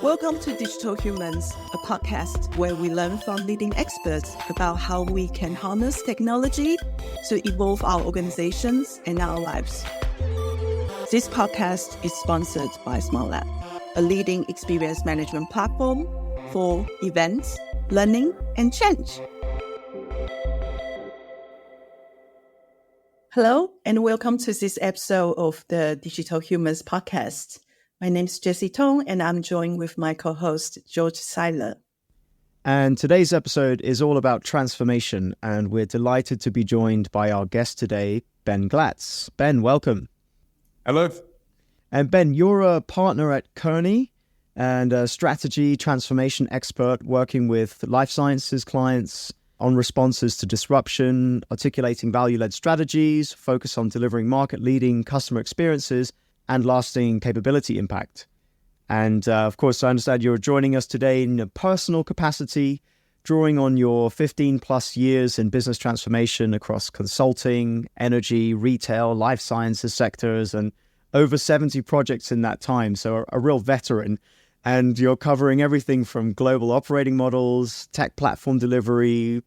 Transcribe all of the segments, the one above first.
Welcome to Digital Humans, a podcast where we learn from leading experts about how we can harness technology to evolve our organizations and our lives. This podcast is sponsored by SmartLab, a leading experience management platform for events, learning, and change. Hello, and welcome to this episode of the Digital Humans podcast. My name is Jessie, Tung, and I'm joined with my co-host, Georg Seiler. And today's episode is all about transformation, and we're delighted to be joined by our guest today, Ben Glatz. Ben, welcome. Hello. And Ben, you're a partner at Kearney and a strategy transformation expert working with life sciences clients on responses to disruption, articulating value-led strategies, focus on delivering market-leading customer experiences, and lasting capability impact. And of course, I understand you're joining us today in a personal capacity, drawing on your 15 plus years in business transformation across consulting, energy, retail, life sciences sectors, and over 70 projects in that time. So a real veteran. And you're covering everything from global operating models, tech platform delivery,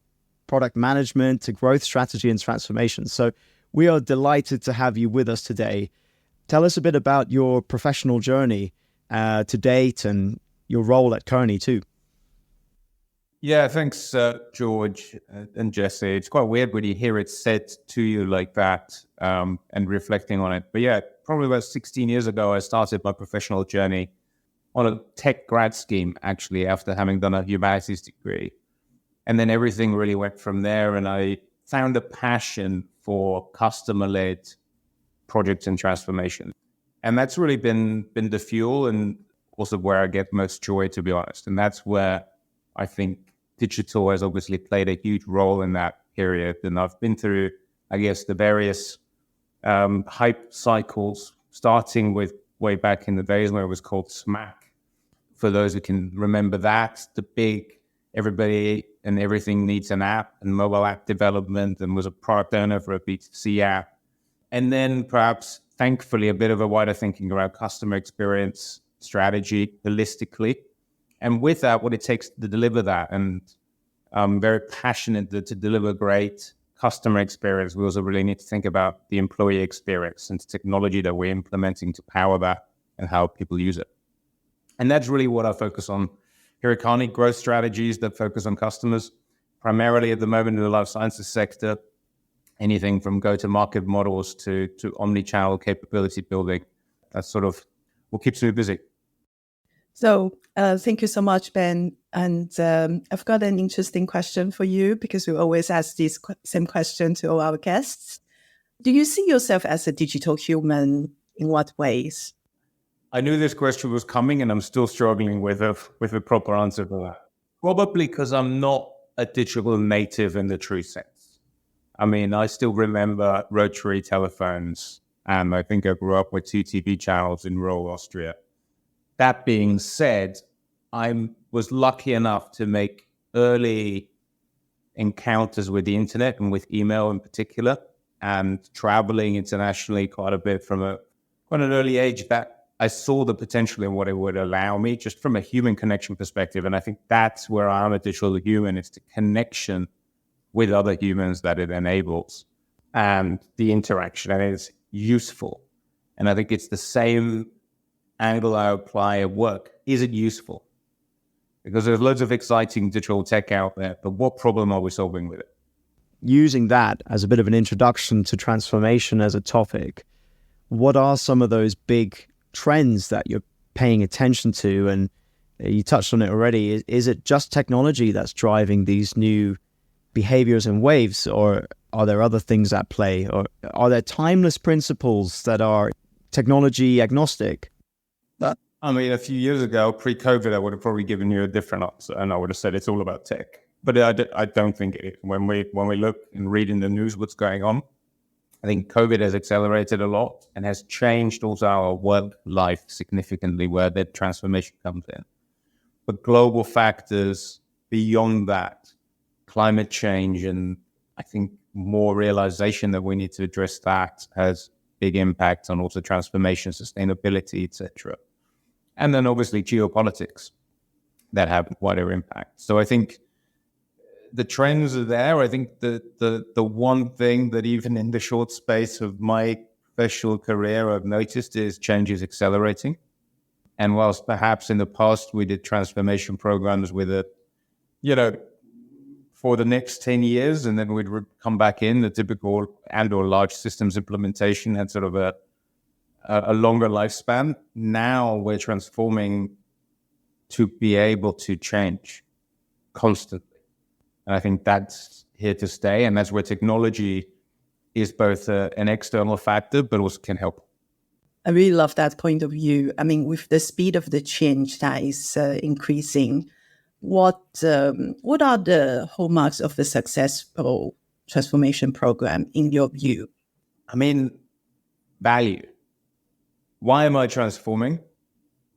product management, to growth strategy and transformation. So we are delighted to have you with us today. Tell us a bit about your professional journey to date and your role at Kearney too. Yeah, thanks, Georg and Jessie. It's quite weird when you hear it said to you like that and reflecting on it. But yeah, probably about 16 years ago, I started my professional journey on a tech grad scheme, actually, after having done a humanities degree. And then everything really went from there. And I found a passion for customer-led projects and transformation. And that's really been the fuel and also where I get most joy, to be honest. And that's where I think digital has obviously played a huge role in that period. And I've been through, I guess, the various hype cycles, starting with way back in the days where it was called Smack. For those who can remember that, the big everybody and everything needs an app and mobile app development, and was a product owner for a B2C app. And then perhaps, thankfully, a bit of a wider thinking around customer experience strategy holistically. And with that, what it takes to deliver that. And I'm very passionate to deliver great customer experience. We also really need to think about the employee experience and the technology that we're implementing to power that and how people use it. And that's really what I focus on here at Kearney, growth strategies that focus on customers, primarily at the moment in the life sciences sector, anything from go-to-market models to omni-channel capability building. That's sort of what keeps me busy. So thank you so much, Ben. And I've got an interesting question for you, because we always ask this same question to all our guests. Do you see yourself as a digital human? In what ways? I knew this question was coming, and I'm still struggling with a proper answer for that. Probably because I'm not a digital native in the true sense. I mean, I still remember rotary telephones, and I think I grew up with 2 TV channels in rural Austria. That being said, I was lucky enough to make early encounters with the internet and with email in particular, and traveling internationally quite a bit from quite an early age, that I saw the potential in what it would allow me just from a human connection perspective. And I think that's where I'm a digital human. It's the connection with other humans that it enables and the interaction, and it's useful. And I think it's the same angle I apply at work. Is it useful? Because there's loads of exciting digital tech out there, but what problem are we solving with it? Using that as a bit of an introduction to transformation as a topic, what are some of those big trends that you're paying attention to? And you touched on it already. Is it just technology that's driving these new behaviors and waves, or are there other things at play? Or are there timeless principles that are technology agnostic? I mean, a few years ago, pre-COVID, I would have probably given you a different answer, and I would have said it's all about tech. But I don't think it is. When we look and read in the news what's going on, I think COVID has accelerated a lot and has changed also our work life significantly, where that transformation comes in. But global factors beyond that, climate change, and I think more realization that we need to address that, has big impact on also transformation, sustainability, etc. And then obviously geopolitics that have wider impact. So I think the trends are there. I think the one thing that even in the short space of my professional career I've noticed is change is accelerating. And whilst perhaps in the past we did transformation programs with it, for the next 10 years, and then we'd come back in, the typical and/or large systems implementation had sort of a longer lifespan. Now we're transforming to be able to change constantly. And I think that's here to stay. And that's where technology is both an external factor, but also can help. I really love that point of view. I mean, with the speed of the change that is increasing, what are the hallmarks of the successful transformation program in your view? I mean, value. Why am I transforming?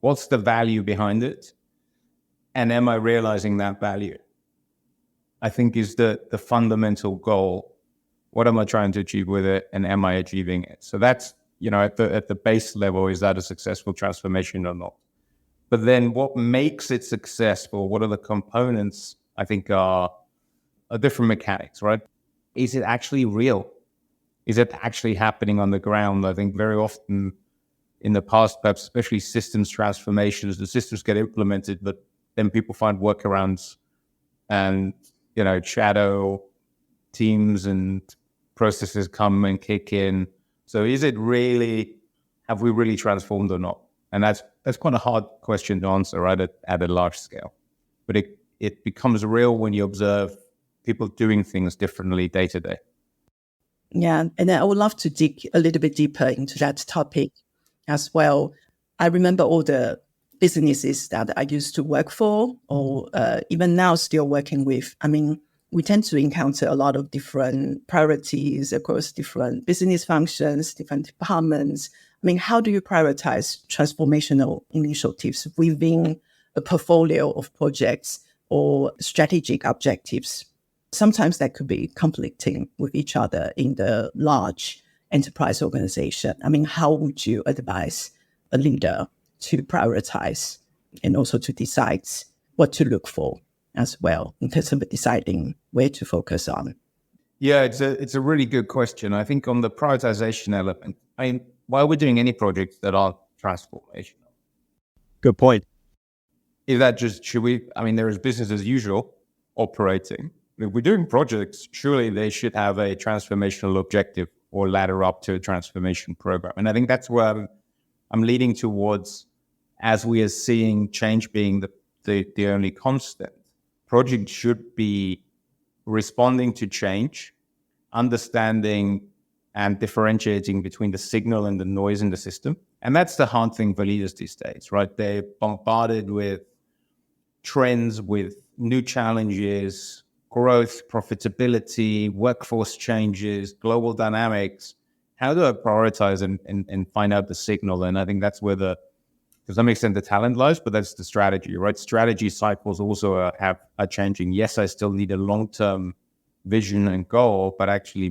What's the value behind it? And am I realizing that value? I think is the fundamental goal. What am I trying to achieve with it? And am I achieving it? So that's, at the base level, is that a successful transformation or not? But then what makes it successful? What are the components, I think, are different mechanics, right? Is it actually real? Is it actually happening on the ground? I think very often in the past, perhaps especially systems transformations, the systems get implemented, but then people find workarounds and, shadow teams and processes come and kick in. So is it really, have we really transformed or not? And that's quite a hard question to answer, right, at a large scale. But it becomes real when you observe people doing things differently day to day. Yeah, and I would love to dig a little bit deeper into that topic as well. I remember all the businesses that I used to work for, or even now still working with. I mean, we tend to encounter a lot of different priorities across different business functions, different departments. I mean, how do you prioritize transformational initiatives within a portfolio of projects or strategic objectives? Sometimes that could be conflicting with each other in the large enterprise organization. I mean, how would you advise a leader to prioritize and also to decide what to look for as well in terms of deciding where to focus on? Yeah, it's a really good question. I think on the prioritization element, why are we doing any projects that are transformational? Good point. Is that just, there is business as usual operating. If we're doing projects, surely they should have a transformational objective or ladder up to a transformation program. And I think that's where I'm leading towards, as we are seeing change being the only constant. Projects should be responding to change, understanding and differentiating between the signal and the noise in the system. And that's the hard thing for leaders these days, right? They're bombarded with trends, with new challenges, growth, profitability, workforce changes, global dynamics. How do I prioritize and find out the signal? And I think that's where to some extent the talent lies, but that's the strategy, right? Strategy cycles also are changing. Yes, I still need a long-term vision and goal, but actually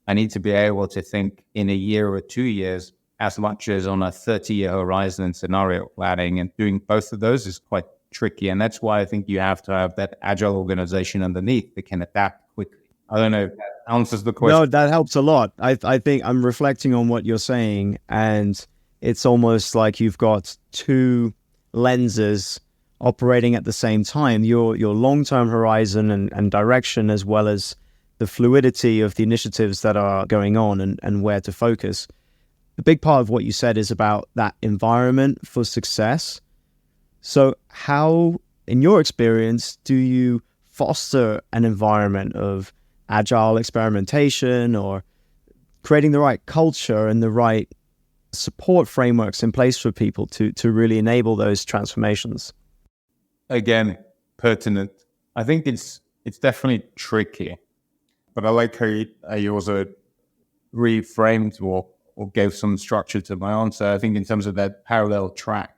I need to be able to think in a year or 2 years as much as on a 30-year horizon and scenario planning, and doing both of those is quite tricky. And that's why I think you have to have that agile organization underneath that can adapt quickly. I don't know if that answers the question. No, that helps a lot. I think I'm reflecting on what you're saying, and it's almost like you've got two lenses operating at the same time, your long-term horizon and direction, as well as the fluidity of the initiatives that are going on and where to focus. A big part of what you said is about that environment for success. So how, in your experience, do you foster an environment of agile experimentation or creating the right culture and the right support frameworks in place for people to really enable those transformations? Again, pertinent. I think it's definitely tricky, but I like how you also reframed or gave some structure to my answer. I think in terms of that parallel track,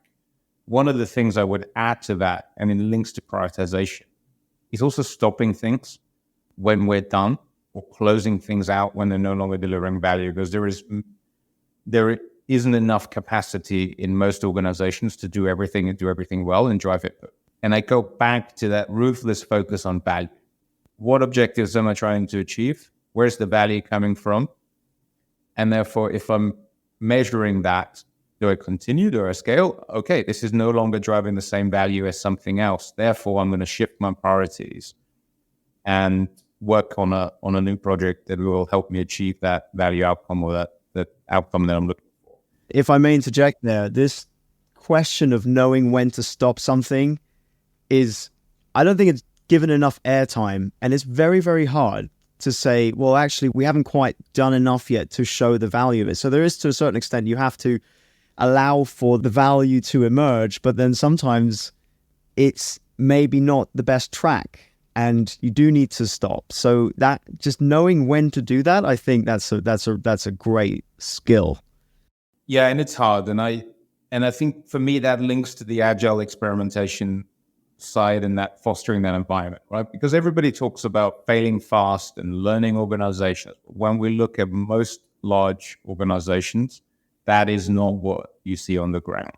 one of the things I would add to that, and it links to prioritization, is also stopping things when we're done or closing things out when they're no longer delivering value, because isn't enough capacity in most organizations to do everything and do everything well and drive it. And I go back to that ruthless focus on value. What objectives am I trying to achieve? Where's the value coming from? And therefore, if I'm measuring that, do I continue? Do I scale? Okay, this is no longer driving the same value as something else. Therefore, I'm going to shift my priorities and work on a new project that will help me achieve that value outcome or that outcome that I'm looking for. If I may interject there, this question of knowing when to stop something I don't think it's given enough airtime, and it's very, very hard to say, well, actually, we haven't quite done enough yet to show the value of it. So there is, to a certain extent, you have to allow for the value to emerge, but then sometimes it's maybe not the best track and you do need to stop. So that just knowing when to do that, I think that's a great skill. Yeah, and it's hard. And I think for me, that links to the agile experimentation side and that fostering that environment, right? Because everybody talks about failing fast and learning organizations. When we look at most large organizations, that is not what you see on the ground.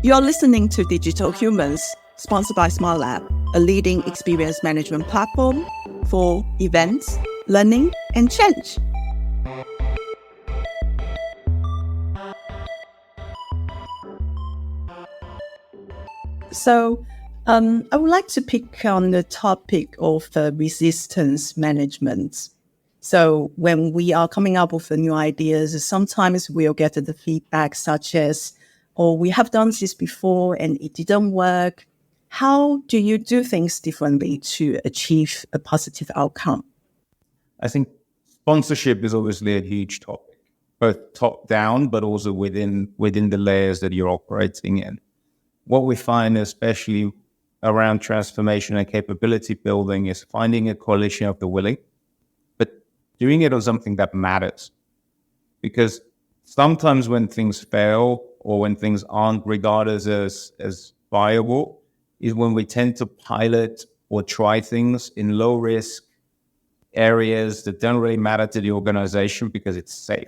You're listening to Digital Humans, sponsored by Smart Lab, a leading experience management platform for events, learning, and change. So I would like to pick on the topic of resistance management. So when we are coming up with new ideas, sometimes we'll get the feedback such as, oh, we have done this before and it didn't work. How do you do things differently to achieve a positive outcome? I think sponsorship is obviously a huge topic, both top down, but also within the layers that you're operating in. What we find, especially around transformation and capability building, is finding a coalition of the willing, but doing it on something that matters. Because sometimes when things fail or when things aren't regarded as viable is when we tend to pilot or try things in low risk areas that don't really matter to the organization because it's safe.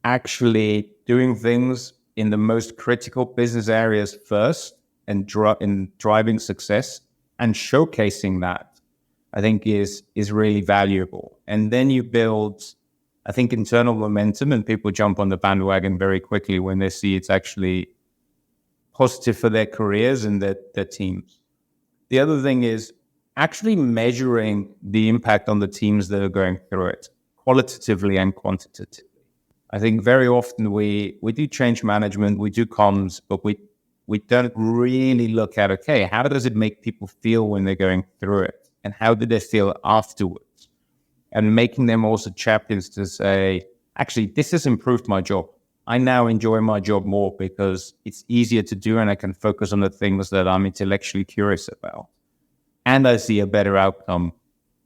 Actually doing things in the most critical business areas first and driving success and showcasing that, I think is really valuable. And then you build, I think, internal momentum, and people jump on the bandwagon very quickly when they see it's actually positive for their careers and their teams. The other thing is actually measuring the impact on the teams that are going through it, qualitatively and quantitatively. I think very often we do change management, we do comms, but we don't really look at, okay, how does it make people feel when they're going through it? And how do they feel afterwards? And making them also champions to say, actually, this has improved my job. I now enjoy my job more because it's easier to do and I can focus on the things that I'm intellectually curious about. And I see a better outcome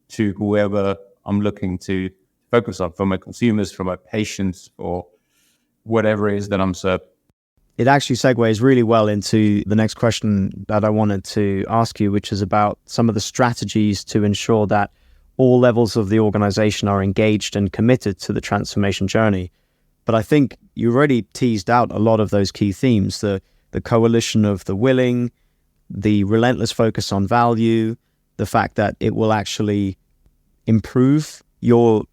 to whoever I'm looking to focus on, for my consumers, for my patients, or whatever it is that I'm serving. It actually segues really well into the next question that I wanted to ask you, which is about some of the strategies to ensure that all levels of the organization are engaged and committed to the transformation journey. But I think you already teased out a lot of those key themes, the coalition of the willing, the relentless focus on value, the fact that it will actually improve your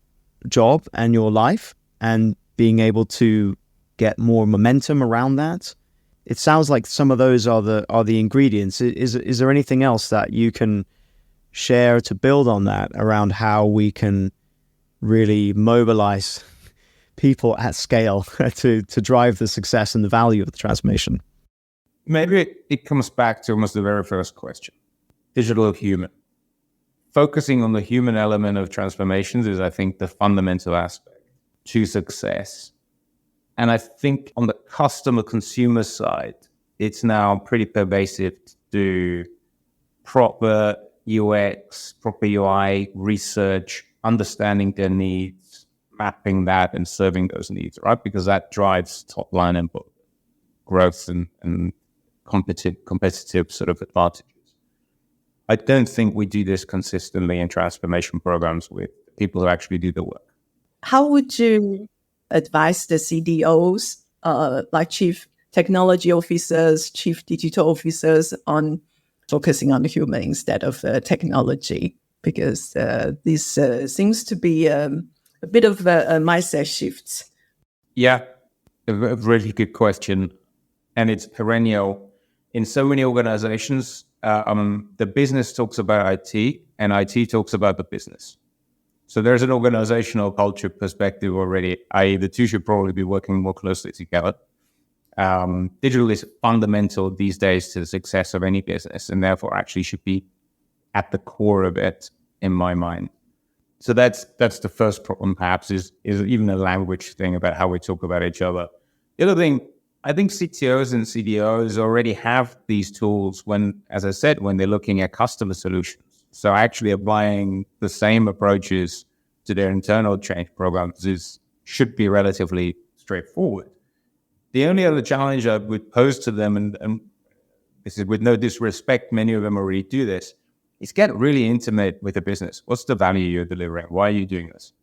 job and your life, and being able to get more momentum around that. It sounds like some of those are the ingredients. Is there anything else that you can share to build on that around how we can really mobilize people at scale to drive the success and the value of the transformation? Maybe it comes back to almost the very first question. Digital human. Focusing on the human element of transformations is, I think, the fundamental aspect to success. And I think on the customer consumer side, it's now pretty pervasive to do proper UX, proper UI research, understanding their needs, mapping that and serving those needs, right? Because that drives top line and growth and competitive sort of advantages. I don't think we do this consistently in transformation programs with people who actually do the work. How would you advise the CDOs, like chief technology officers, chief digital officers, on focusing on the human instead of technology? Because this seems to be a bit of a mindset shift. Yeah, a really good question. And it's perennial. In so many organizations, the business talks about IT and IT talks about the business. So there's an organizational culture perspective already, i.e. the two should probably be working more closely together. Digital is fundamental these days to the success of any business, and therefore actually should be at the core of it, in my mind. So that's the first problem, perhaps, is even a language thing about how we talk about each other. The other thing, I think CTOs and CDOs already have these tools when, as I said, when they're looking at customer solutions. So actually applying the same approaches to their internal change programs should be relatively straightforward. The only other challenge I would pose to them, and this is with no disrespect, many of them already do this, is get really intimate with the business. What's the value you're delivering? Why are you doing this?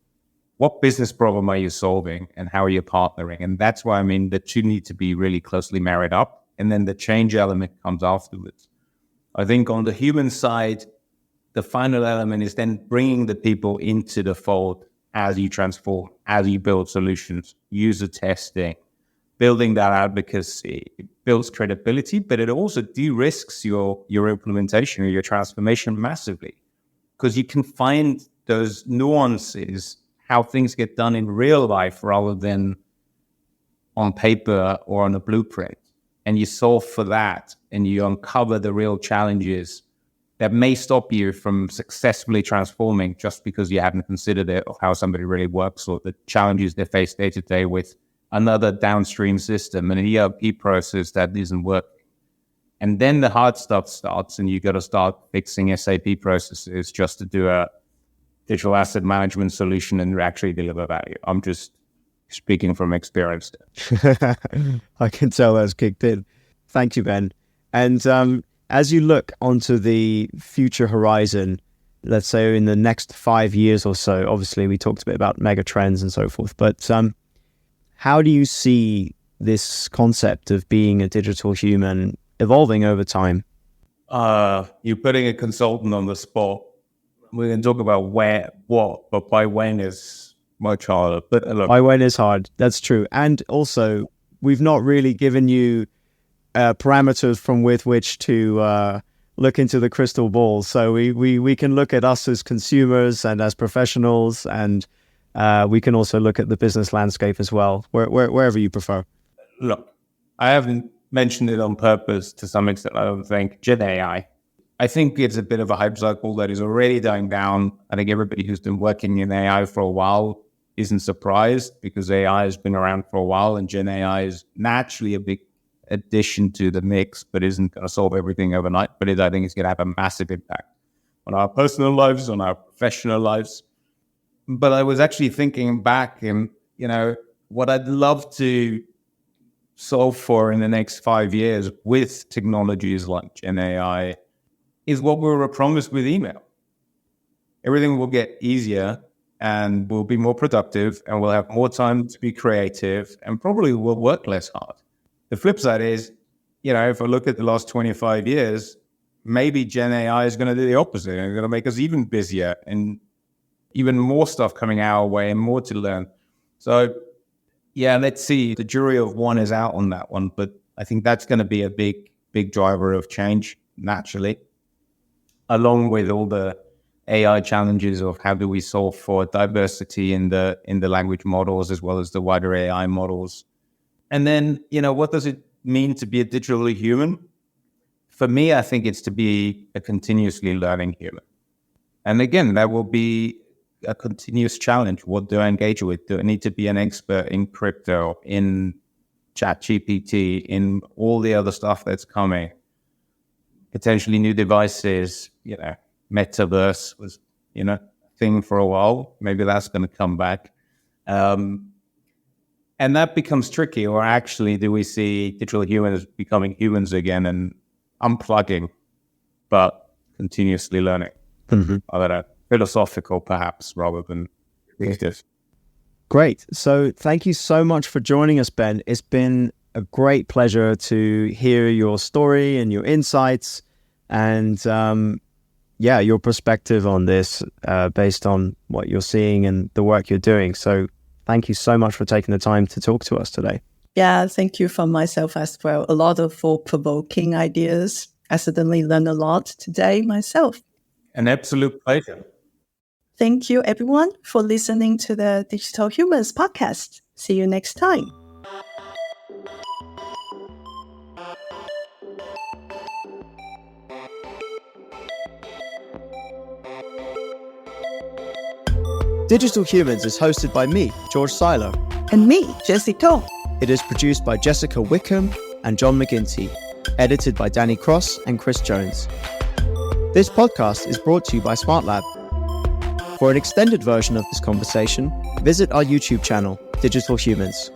What business problem are you solving, and how are you partnering? And that's why, the two need to be really closely married up, and then the change element comes afterwards. I think on the human side, the final element is then bringing the people into the fold as you transform, as you build solutions, user testing, building that advocacy. It builds credibility, but it also de-risks your implementation or your transformation massively, because you can find those nuances, how things get done in real life rather than on paper or on a blueprint. And you solve for that, and you uncover the real challenges that may stop you from successfully transforming just because you haven't considered it, or how somebody really works, or the challenges they face day to day with another downstream system, an ERP process that isn't working. And then the hard stuff starts, and you got to start fixing SAP processes just to do a digital asset management solution and actually deliver value. I'm just speaking from experience. I can tell that's kicked in. Thank you, Ben. And as you look onto the future horizon, let's say in the next 5 years or so, obviously we talked a bit about mega trends and so forth, but how do you see this concept of being a digital human evolving over time? You're putting a consultant on the spot. We can talk about what, but by when is much harder. But look, by when is hard. That's true. And also, we've not really given you parameters from with which to look into the crystal ball. So we can look at us as consumers and as professionals, and we can also look at the business landscape as well, wherever you prefer. Look, I haven't mentioned it on purpose to some extent, I don't think. Gen AI. I think it's a bit of a hype cycle that is already dying down. I think everybody who's been working in AI for a while isn't surprised, because AI has been around for a while, and Gen AI is naturally a big addition to the mix, but isn't going to solve everything overnight. But I think it's going to have a massive impact on our personal lives, on our professional lives. But I was actually thinking back, and what I'd love to solve for in the next 5 years with technologies like Gen AI is what we were promised with email. Everything will get easier, and we'll be more productive, and we'll have more time to be creative, and probably we'll work less hard. The flip side is, if I look at the last 25 years, maybe Gen AI is going to do the opposite, and it's going to make us even busier, and even more stuff coming our way, and more to learn. So, yeah, let's see. The jury of one is out on that one, but I think that's going to be a big driver of change, naturally, along with all the AI challenges of how do we solve for diversity in the language models as well as the wider AI models. And then, what does it mean to be a digitally human? For me, I think it's to be a continuously learning human. And again, that will be a continuous challenge. What do I engage with? Do I need to be an expert in crypto, in ChatGPT, in all the other stuff that's coming? Potentially new devices, metaverse was, a thing for a while. Maybe that's going to come back. And that becomes tricky, or actually do we see digital humans becoming humans again and unplugging, but continuously learning? Mm-hmm. I don't know, philosophical perhaps rather than creative. Great. So thank you so much for joining us, Ben. It's been a great pleasure to hear your story and your insights and your perspective on this based on what you're seeing and the work you're doing. So thank you so much for taking the time to talk to us today. Yeah, thank you from myself as well. A lot of thought-provoking ideas. I certainly learned a lot today myself. An absolute pleasure. Thank you, everyone, for listening to the Digital Humans podcast. See you next time. Digital Humans is hosted by me, Georg Seiler. And me, Jessie Tung. It is produced by Jessica Wickham and John McGinty. Edited by Danny Cross and Chris Jones. This podcast is brought to you by SmartLab. For an extended version of this conversation, visit our YouTube channel, Digital Humans.